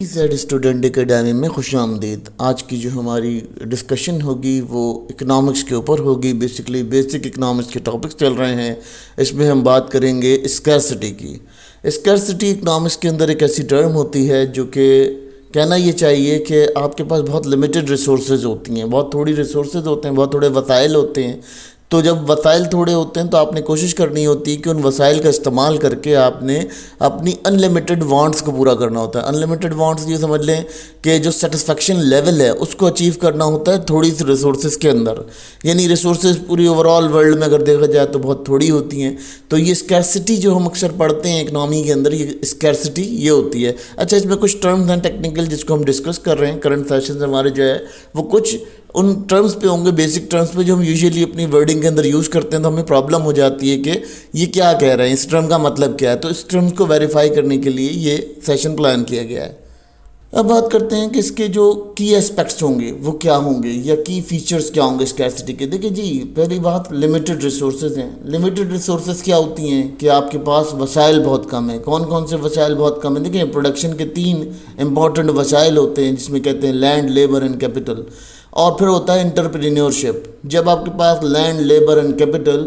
Z student academy میں خوش آمدید۔ آج کی جو ہماری ڈسکشن ہوگی وہ اکنامکس کے اوپر ہوگی۔ بیسک اکنامکس کے ٹاپکس چل رہے ہیں، اس میں ہم بات کریں گے اسکیرسٹی کی۔ اسکیرسٹی اکنامکس کے اندر ایک ایسی ٹرم ہوتی ہے جو کہ کہنا یہ چاہیے کہ آپ کے پاس بہت لمیٹڈ ریسورسز ہوتی ہیں، بہت تھوڑی ریسورسز ہوتے ہیں، بہت تھوڑے وسائل ہوتے ہیں۔ تو جب وسائل تھوڑے ہوتے ہیں تو آپ نے کوشش کرنی ہوتی ہے کہ ان وسائل کا استعمال کر کے آپ نے اپنی ان لمیٹڈ وانٹس کو پورا کرنا ہوتا ہے۔ ان لمیٹڈ وانٹس یہ سمجھ لیں کہ جو سیٹسفیکشن لیول ہے اس کو اچیو کرنا ہوتا ہے تھوڑی سی ریسورسز کے اندر، یعنی ریسورسز پوری اوور آل ورلڈ میں اگر دیکھا جائے تو بہت تھوڑی ہوتی ہیں۔ تو یہ اسکیرسٹی جو ہم اکثر پڑھتے ہیں اکنامی کے اندر، یہ اسکیرسٹی یہ ہوتی ہے۔ اچھا، اس میں کچھ ٹرمز ہیں ٹیکنیکل جس کو ہم ڈسکس کر رہے ہیں۔ کرنٹ سیشنز ہمارے جو ہے وہ کچھ ان ٹرمز پہ ہوں گے، بیسک ٹرمز پہ جو ہم یوزلی اپنی ورڈنگ کے اندر یوز کرتے ہیں، تو ہمیں پرابلم ہو جاتی ہے کہ یہ کیا کہہ رہے ہیں، اس ٹرم کا مطلب کیا ہے۔ تو اس ٹرمز کو ویریفائی کرنے کے لیے یہ سیشن پلان کیا گیا ہے۔ اب بات کرتے ہیں کہ اس کے جو کی اسپیکٹس ہوں گے وہ کیا ہوں گے، یا کی فیچرز کیا ہوں گے اسکیرسٹی کے۔ دیکھیں جی، پہلی بات لمیٹڈ ریسورسز ہیں۔ لمیٹڈ ریسورسز کیا ہوتی ہیں کہ آپ کے پاس وسائل بہت کم ہیں۔ کون کون سے وسائل بہت کم ہیں؟ دیکھیں، پروڈکشن کے 3 امپورٹنٹ وسائل ہوتے ہیں جس میں کہتے ہیں لینڈ، لیبر اینڈ کیپٹل، اور پھر ہوتا ہے انٹرپرینیورشپ۔ جب آپ کے پاس لینڈ، لیبر اینڈ کیپٹل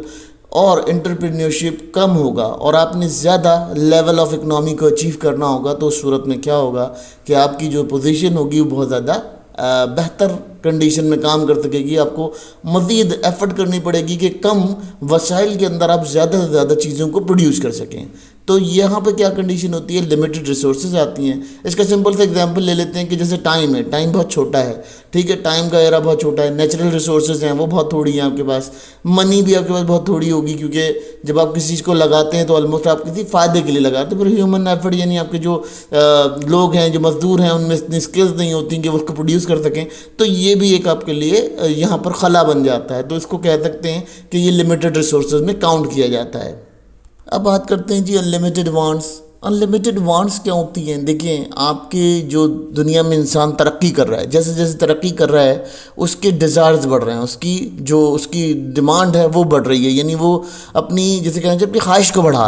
اور انٹرپرینیورشپ کم ہوگا اور آپ نے زیادہ لیول آف اکنامی کو اچیو کرنا ہوگا، تو اس صورت میں کیا ہوگا کہ آپ کی جو پوزیشن ہوگی وہ بہت زیادہ بہتر کنڈیشن میں کام کر سکے گی۔ آپ کو مزید ایفرٹ کرنی پڑے گی کہ کم وسائل کے اندر آپ زیادہ سے زیادہ چیزوں کو پروڈیوس کر سکیں۔ تو یہاں پہ کیا کنڈیشن ہوتی ہے؟ لمیٹڈ ریسورسز آتی ہیں۔ اس کا سمپل سے ایگزامپل لے لیتے ہیں کہ جیسے ٹائم ہے، ٹائم بہت چھوٹا ہے، ٹھیک ہے، ٹائم کا ایرا بہت چھوٹا ہے۔ نیچرل ریسورسز ہیں وہ بہت تھوڑی ہیں آپ کے پاس۔ منی بھی آپ کے پاس بہت تھوڑی ہوگی، کیونکہ جب آپ کسی چیز کو لگاتے ہیں تو آلموسٹ آپ کسی فائدے کے لیے لگاتے ہیں۔ پھر ہیومن ایفرٹ، یعنی آپ کے جو لوگ ہیں، جو مزدور ہیں، ان میں اتنی اسکلز نہیں ہوتی کہ وہ اس کو پروڈیوس کر سکیں۔ تو یہ بھی ایک آپ کے لیے یہاں پر خلا بن جاتا ہے۔ تو اس کو کہہ سکتے ہیں کہ یہ لمیٹڈ ریسورسز میں کاؤنٹ کیا جاتا ہے۔ اب بات کرتے ہیں جی انلمیٹڈ وانٹس۔ انلمیٹڈ وانٹس کیا ہوتی ہیں؟ دیکھیں، آپ کے جو دنیا میں انسان ترقی کر رہا ہے، جیسے جیسے ترقی کر رہا ہے اس کے ڈیزائرز بڑھ رہے ہیں، اس کی ڈیمانڈ ہے وہ بڑھ رہی ہے، یعنی وہ اپنی جیسے کہنا چاہیے اپنی خواہش کو بڑھا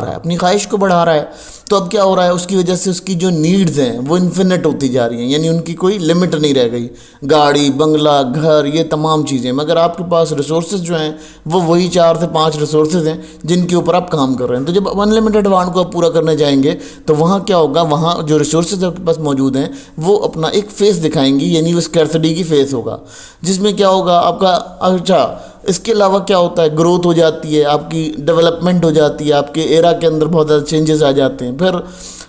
رہا ہے۔ تو اب کیا ہو رہا ہے؟ اس کی وجہ سے اس کی جو نیڈز ہیں وہ انفینٹ ہوتی جا رہی ہیں، یعنی ان کی کوئی لمٹ نہیں رہ گئی۔ گاڑی، بنگلہ، گھر، یہ تمام چیزیں، مگر آپ کے پاس ریسورسز جو ہیں وہ وہی 4 سے 5 ریسورسز ہیں جن کے اوپر آپ کام کر رہے ہیں۔ تو جب انلمیٹڈ وانٹ کو آپ پورا کرنے جائیں گے تو وہاں کیا ہوگا؟ وہاں جو ریسورسز آپ کے پاس موجود ہیں وہ اپنا ایک فیس دکھائیں گی، یعنی وہ اسکیرسٹی کی فیس ہوگا، جس میں کیا ہوگا آپ کا۔ اچھا، اس کے علاوہ کیا ہوتا ہے؟ گروتھ ہو جاتی ہے، آپ کی ڈیولپمنٹ ہو جاتی ہے، آپ کے ایرا کے اندر بہت زیادہ چینجز آ جاتے ہیں۔ پھر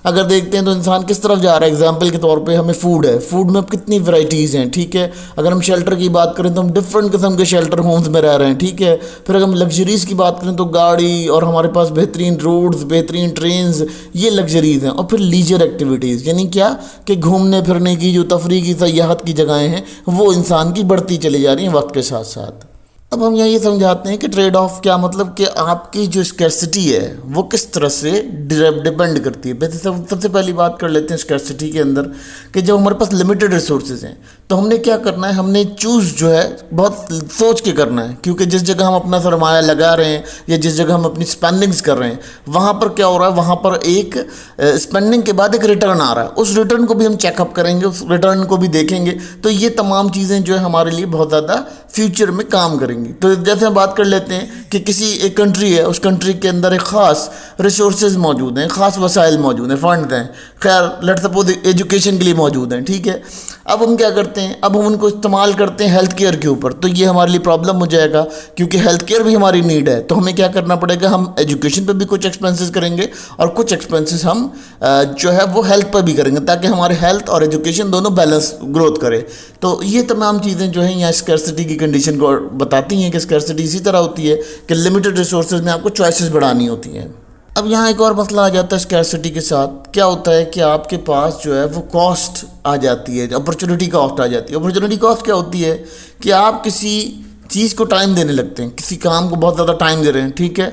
اگر دیکھتے ہیں تو انسان کس طرف جا رہا ہے، ایگزامپل کے طور پہ ہمیں فوڈ ہے، فوڈ میں اب کتنی ورائٹیز ہیں، ٹھیک ہے۔ اگر ہم شیلٹر کی بات کریں تو ہم ڈفرینٹ قسم کے شیلٹر ہومز میں رہ رہے ہیں، ٹھیک ہے۔ پھر اگر ہم لگژریز کی بات کریں تو گاڑی، اور ہمارے پاس بہترین روڈز، بہترین ٹرینز، یہ لگژریز ہیں۔ اور پھر لیجر ایکٹیویٹیز، یعنی کیا کہ گھومنے پھرنے کی جو تفریح کی، سیاحت کی جگہیں ہیں وہ انسان کی بڑھتی چلی جا رہی ہیں وقت کے ساتھ ساتھ۔ اب ہم یہ سمجھاتے ہیں کہ ٹریڈ آف کیا مطلب کہ آپ کی جو اسکیرسٹی ہے وہ کس طرح سے ڈیپینڈ کرتی ہے۔ ویسے سب سے پہلی بات کر لیتے ہیں اسکیرسٹی کے اندر کہ جب ہمارے پاس لمیٹڈ ریسورسز ہیں تو ہم نے کیا کرنا ہے؟ ہم نے چوز جو ہے بہت سوچ کے کرنا ہے، کیونکہ جس جگہ ہم اپنا سرمایہ لگا رہے ہیں یا جس جگہ ہم اپنی اسپینڈنگز کر رہے ہیں وہاں پر کیا ہو رہا ہے؟ وہاں پر ایک اسپینڈنگ کے بعد ایک ریٹرن آ رہا ہے، اس ریٹرن کو بھی ہم چیک اپ کریں گے، اس ریٹرن کو بھی دیکھیں گے۔ تو یہ تمام چیزیں جو ہے ہمارے لیے بہت زیادہ فیوچر میں کام کریں گی۔ تو جیسے ہم بات کر لیتے ہیں کہ کسی ایک کنٹری ہے، اس کنٹری کے اندر ایک خاص ریسورسز موجود ہیں، خاص وسائل موجود ہیں، فنڈز ہیں، خیر لیٹ سپوز ایجوکیشن کے لیے موجود ہیں، ٹھیک ہے۔ اب ہم کیا کرتے ہیں؟ اب ہم ان کو استعمال کرتے ہیں ہیلتھ کیئر کے اوپر، تو یہ ہمارے لیے پرابلم ہو جائے گا، کیونکہ ہیلتھ کیئر بھی ہماری نیڈ ہے۔ تو ہمیں کیا کرنا پڑے گا؟ ہم ایجوکیشن پہ بھی کچھ ایکسپینسز کریں گے اور کچھ ایکسپینسز ہم جو ہے وہ ہیلتھ پہ بھی کریں گے، تاکہ ہمارے ہیلتھ اور ایجوکیشن دونوں بیلنس گروتھ کرے۔ تو یہ تمام چیزیں جو ہیں یہاں اسکیرسٹی کی کنڈیشن کو بتاتی ہیں کہ اسکیرسٹی اسی طرح ہوتی ہے کہ لمیٹڈ ریسورسز میں آپ کو چوائسیز بڑھانی ہوتی ہیں۔ اب یہاں ایک اور مسئلہ آ جاتا ہے اسکیرسٹی کے ساتھ، کیا ہوتا ہے کہ آپ کے پاس جو ہے وہ کاسٹ آ جاتی ہے، اپرچونٹی کاسٹ آ جاتی ہے۔ اپرچونٹی کاسٹ کیا ہوتی ہے کہ آپ کسی چیز کو ٹائم دینے لگتے ہیں، کسی کام کو بہت زیادہ ٹائم دے رہے ہیں، ٹھیک ہے۔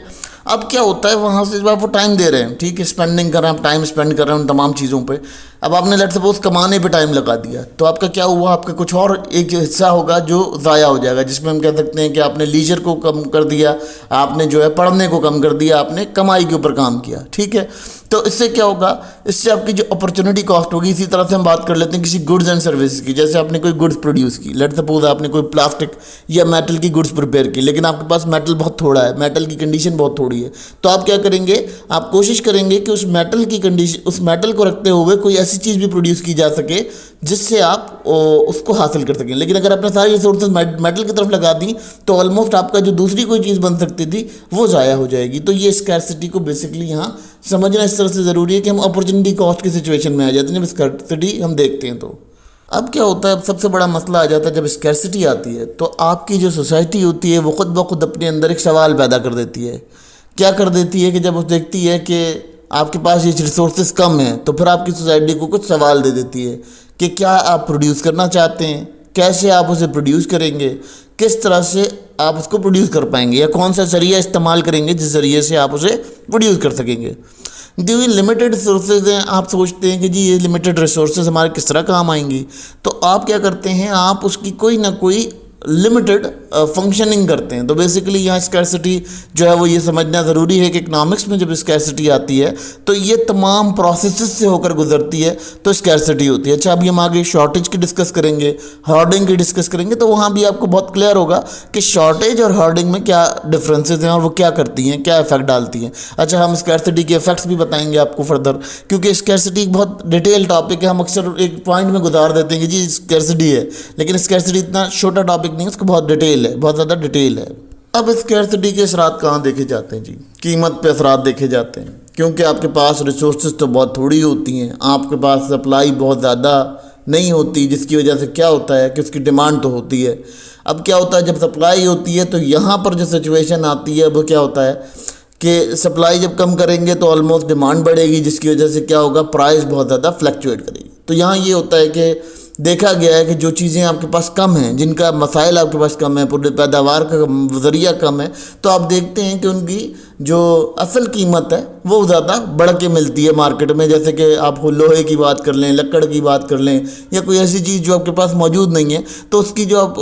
اب کیا ہوتا ہے وہاں سے جب آپ وہ ٹائم دے رہے ہیں، ٹھیک ہے، اسپینڈنگ کر رہے ہیں، آپ ٹائم اسپینڈ کر رہے ہیں ان تمام چیزوں پہ، اب آپ نے لیٹ سپوز کمانے پہ ٹائم لگا دیا، تو آپ کا کیا ہوا، آپ کا کچھ اور ایک حصہ ہوگا جو ضائع ہو جائے گا، جس میں ہم کہہ سکتے ہیں کہ آپ نے لیجر کو کم کر دیا، آپ نے جو ہے پڑھنے کو کم کر دیا، آپ نے کمائی کے اوپر کام کیا، ٹھیک ہے. تو اس سے کیا ہوگا، اس سے آپ کی جو اپرچونٹی کاسٹ ہوگی. اسی طرح سے ہم بات کر لیتے ہیں کسی گڈز اینڈ سروسز کی. جیسے آپ نے کوئی گڈز پروڈیوس کی، لیٹ سپوز آپ نے کوئی پلاسٹک یا میٹل کی گڈز پریپیئر کی، لیکن آپ کے پاس میٹل بہت تھوڑا ہے، میٹل کی کنڈیشن بہت تھوڑی ہے، تو آپ کیا کریں گے، آپ کوشش کریں گے کہ اس میٹل کی کنڈیشن، اس میٹل کو رکھتے ہوئے کوئی ایسی چیز بھی پروڈیوس کی جا سکے جس سے آپ اس کو حاصل کر سکیں. لیکن اگر آپ نے ساری ریسورسز میٹل کی طرف لگا دیں تو آلموسٹ آپ کا جو دوسری کوئی چیز بن سکتی تھی وہ ضائع ہو جائے گی. تو یہ اسکیرسٹی کو بیسکلی یہاں سمجھنا اس طرح سے ضروری ہے کہ ہم اپرچونٹی کاسٹ کی سچویشن میں آ جاتے ہیں جب اسکیرسٹی ہم دیکھتے ہیں. تو اب کیا ہوتا ہے، اب سب سے بڑا مسئلہ آ جاتا ہے جب اسکیرسٹی آتی ہے تو آپ کی جو سوسائٹی ہوتی ہے وہ خود بخود اپنے اندر ایک سوال پیدا کر دیتی ہے. کیا کر دیتی ہے کہ جب وہ دیکھتی ہے کہ آپ کے پاس یہ ریسورسز کم ہیں تو پھر آپ کی سوسائٹی کو کچھ سوال دے دیتی ہے کہ کیا آپ پروڈیوس کرنا چاہتے ہیں، کیسے آپ اسے پروڈیوس کریں گے، کس طرح سے آپ اس کو پروڈیوس کر پائیں گے، یا کون سا ذریعہ استعمال کریں گے جس ذریعے سے آپ اسے پروڈیوس کر سکیں گے. جو یہ لمیٹڈ ریسورسز ہیں، آپ سوچتے ہیں کہ جی یہ لمیٹڈ ریسورسز ہمارے کس طرح کام آئیں گی، تو آپ کیا کرتے ہیں، آپ اس کی کوئی نہ کوئی لمیٹڈ فنکشننگ کرتے ہیں. تو بیسیکلی یہاں اسکیرسٹی جو ہے وہ یہ سمجھنا ضروری ہے کہ اکنامکس میں جب اسکیرسٹی آتی ہے تو یہ تمام پروسیسز سے ہو کر گزرتی ہے تو اسکیرسٹی ہوتی ہے. اچھا ابھی ہم آگے شارٹیج کی ڈسکس کریں گے، ہارڈنگ کی ڈسکس کریں گے، تو وہاں بھی آپ کو بہت کلیئر ہوگا کہ شارٹیج اور ہارڈنگ میں کیا ڈفرینسز ہیں اور وہ کیا کرتی ہیں، کیا افیکٹ ڈالتی ہیں. اچھا ہم اسکیرسٹی کے افیکٹس بھی بتائیں گے آپ کو فردر، کیونکہ اسکیرسٹی ایک بہت ڈیٹیل ٹاپک ہے. ہم اکثر ایک پوائنٹ میں گزار دیتے ہیں کہ جی اسکیرسٹی ہے، لیکن اسکیرسٹی اتنا چھوٹا ٹاپک نہیں ہے، اس کو بہت ڈیٹیل ہے، بہت زیادہ ڈیٹیل ہے. اب اسکیرسٹی کے اثرات کہاں دیکھے جاتے ہیں؟ جی قیمت پہ اثرات دیکھے جاتے ہیں، کیونکہ آپ کے پاس ریسورسز تو بہت تھوڑی ہوتی ہیں، آپ کے پاس سپلائی بہت زیادہ نہیں ہوتی، جس کی وجہ سے کیا ہوتا ہے کہ اس کی ڈیمانڈ تو ہوتی ہے. اب کیا ہوتا ہے جب سپلائی ہوتی ہے تو یہاں پر جو سچویشن آتی ہے وہ کیا ہوتا ہے کہ سپلائی جب کم کریں گے تو آلموسٹ ڈیمانڈ بڑھے گی، جس کی وجہ سے کیا ہوگا، پرائز بہت زیادہ فلیکچویٹ کرے گی. تو یہاں یہ ہوتا ہے کہ دیکھا گیا ہے کہ جو چیزیں آپ کے پاس کم ہیں، جن کا مسائل آپ کے پاس کم ہے، پوری پیداوار کا ذریعہ کم ہے، تو آپ دیکھتے ہیں کہ ان کی جو اصل قیمت ہے وہ زیادہ بڑھ کے ملتی ہے مارکیٹ میں. جیسے کہ آپ لوہے کی بات کر لیں، لکڑ کی بات کر لیں، یا کوئی ایسی چیز جو آپ کے پاس موجود نہیں ہے، تو اس کی جو آپ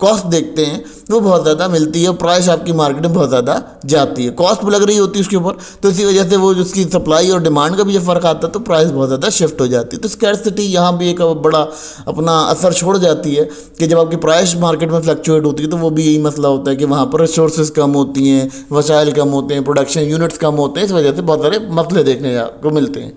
کاسٹ دیکھتے ہیں وہ بہت زیادہ ملتی ہے، پرائس آپ کی مارکیٹ میں بہت زیادہ جاتی ہے، کاسٹ بھی لگ رہی ہوتی ہے اس کے اوپر، تو اسی وجہ سے وہ اس کی سپلائی اور ڈیمانڈ کا بھی جو فرق آتا ہے تو پرائس بہت زیادہ شفٹ ہو جاتی ہے. تو اسکیرسٹی یہاں بھی ایک بڑا اپنا اثر چھوڑ جاتی ہے کہ جب آپ کی پرائس مارکیٹ میں فلیکچویٹ ہوتی ہے تو وہ بھی یہی مسئلہ ہوتا ہے کہ وہاں پر ریسورسز کم ہوتی ہیں، وسائل کم ہوتے ہیں، پروڈکشن یونٹس کم ہوتے ہیں، اس وجہ سے بہت سارے مسئلے دیکھنے کو ملتے ہیں.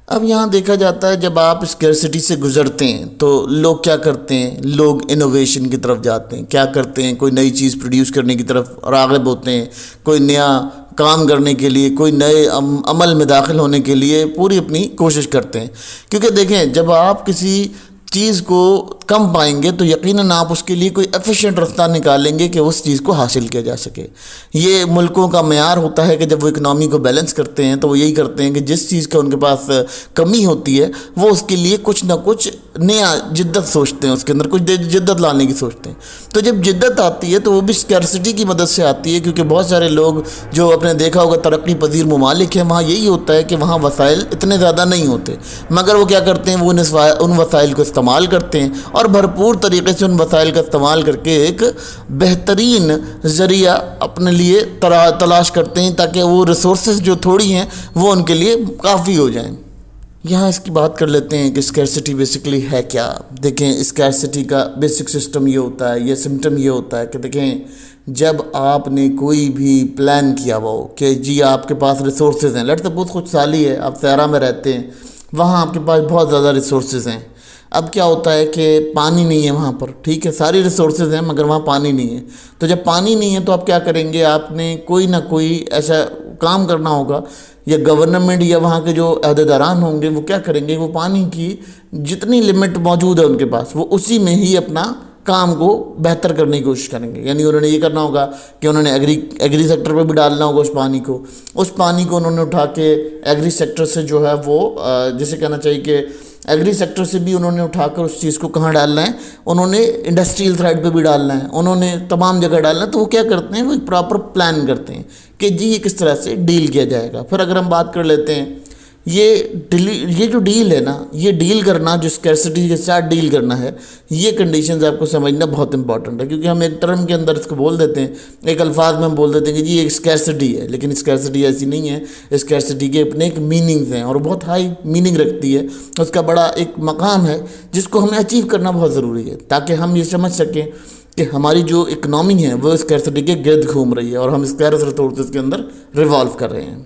اب یہاں دیکھا جاتا ہے جب آپ اسکیرسٹی سے گزرتے ہیں تو لوگ کیا کرتے ہیں، لوگ انوویشن کی طرف جاتے ہیں، کیا کرتے ہیں، کوئی نئی چیز پروڈیوس کرنے کی طرف راغب ہوتے ہیں، کوئی نیا کام کرنے کے لیے، کوئی نئے عمل میں داخل ہونے کے لیے پوری اپنی کوشش کرتے ہیں. کیونکہ دیکھیں جب آپ کسی چیز کو کم پائیں گے تو یقیناً آپ اس کے لیے کوئی ایفیشینٹ راستہ نکالیں گے کہ اس چیز کو حاصل کیا جا سکے. یہ ملکوں کا معیار ہوتا ہے کہ جب وہ اکنامی کو بیلنس کرتے ہیں تو وہ یہی کرتے ہیں کہ جس چیز کا ان کے پاس کمی ہوتی ہے وہ اس کے لیے کچھ نہ کچھ نیا جدت سوچتے ہیں، اس کے اندر کچھ جدت لانے کی سوچتے ہیں. تو جب جدت آتی ہے تو وہ بھی اسکیرسٹی کی مدد سے آتی ہے، کیونکہ بہت سارے لوگ جو آپ نے دیکھا ہوگا ترقی پذیر ممالک ہیں، وہاں یہی ہوتا ہے کہ وہاں وسائل اتنے زیادہ نہیں ہوتے، مگر وہ کیا کرتے ہیں، وہ ان وسائل کو استعمال کرتے ہیں اور بھرپور طریقے سے ان وسائل کا استعمال کر کے ایک بہترین ذریعہ اپنے لیے تلاش کرتے ہیں تاکہ وہ ریسورسز جو تھوڑی ہیں وہ ان کے لیے کافی ہو جائیں. یہاں اس کی بات کر لیتے ہیں کہ اسکیرسٹی بیسکلی ہے کیا. دیکھیں اسکیرسٹی کا بیسک سسٹم یہ ہوتا ہے، یہ سمٹم یہ ہوتا ہے کہ دیکھیں جب آپ نے کوئی بھی پلان کیا ہوا ہو کہ جی آپ کے پاس ریسورسز ہیں، لیٹ سپوز کچھ سالی ہے، آپ صحرا میں رہتے ہیں، وہاں آپ کے پاس بہت زیادہ ریسورسز ہیں. اب کیا ہوتا ہے کہ پانی نہیں ہے وہاں پر، ٹھیک ہے، ساری ریسورسز ہیں مگر وہاں پانی نہیں ہے. تو جب پانی نہیں ہے تو آپ کیا کریں گے، آپ نے کوئی نہ کوئی ایسا کام کرنا ہوگا، یا گورنمنٹ یا وہاں کے جو عہدیداران ہوں گے وہ کیا کریں گے، وہ پانی کی جتنی لمٹ موجود ہے ان کے پاس وہ اسی میں ہی اپنا کام کو بہتر کرنے کی کوشش کریں گے. یعنی انہوں نے یہ کرنا ہوگا کہ انہوں نے ایگری سیکٹر پہ بھی ڈالنا ہوگا اس پانی کو انہوں نے اٹھا کے ایگری سیکٹر سے جو ہے وہ جیسے کہنا چاہیے کہ ایگری سیکٹر سے بھی انہوں نے اٹھا کر اس چیز کو کہاں ڈالنا ہے، انہوں نے انڈسٹریل سائڈ پہ بھی ڈالنا ہے، انہوں نے تمام جگہ ڈالنا ہے. تو وہ کیا کرتے ہیں، وہ ایک پراپر پلان کرتے ہیں کہ جی یہ کس طرح سے ڈیل کیا جائے گا. پھر اگر ہم بات کر لیتے ہیں یہ جو ڈیل ہے نا، یہ ڈیل کرنا، جو اسکیرسٹی کے ساتھ ڈیل کرنا ہے، یہ کنڈیشنز آپ کو سمجھنا بہت امپورٹنٹ ہے. کیونکہ ہم ایک ٹرم کے اندر اس کو بول دیتے ہیں، ایک الفاظ میں ہم بول دیتے ہیں کہ جی یہ اسکیرسٹی ہے، لیکن اسکیرسٹی ایسی نہیں ہے. اسکیرسٹی کے اپنے ایک میننگز ہیں اور بہت ہائی میننگ رکھتی ہے. اس کا بڑا ایک مقام ہے جس کو ہمیں اچیو کرنا بہت ضروری ہے، تاکہ ہم یہ سمجھ سکیں کہ ہماری جو اکنامی ہے وہ اسکیرسٹی کے گرد گھوم رہی ہے اور ہم اسکیرس ریسورسز کے اندر ریوالو کر رہے ہیں.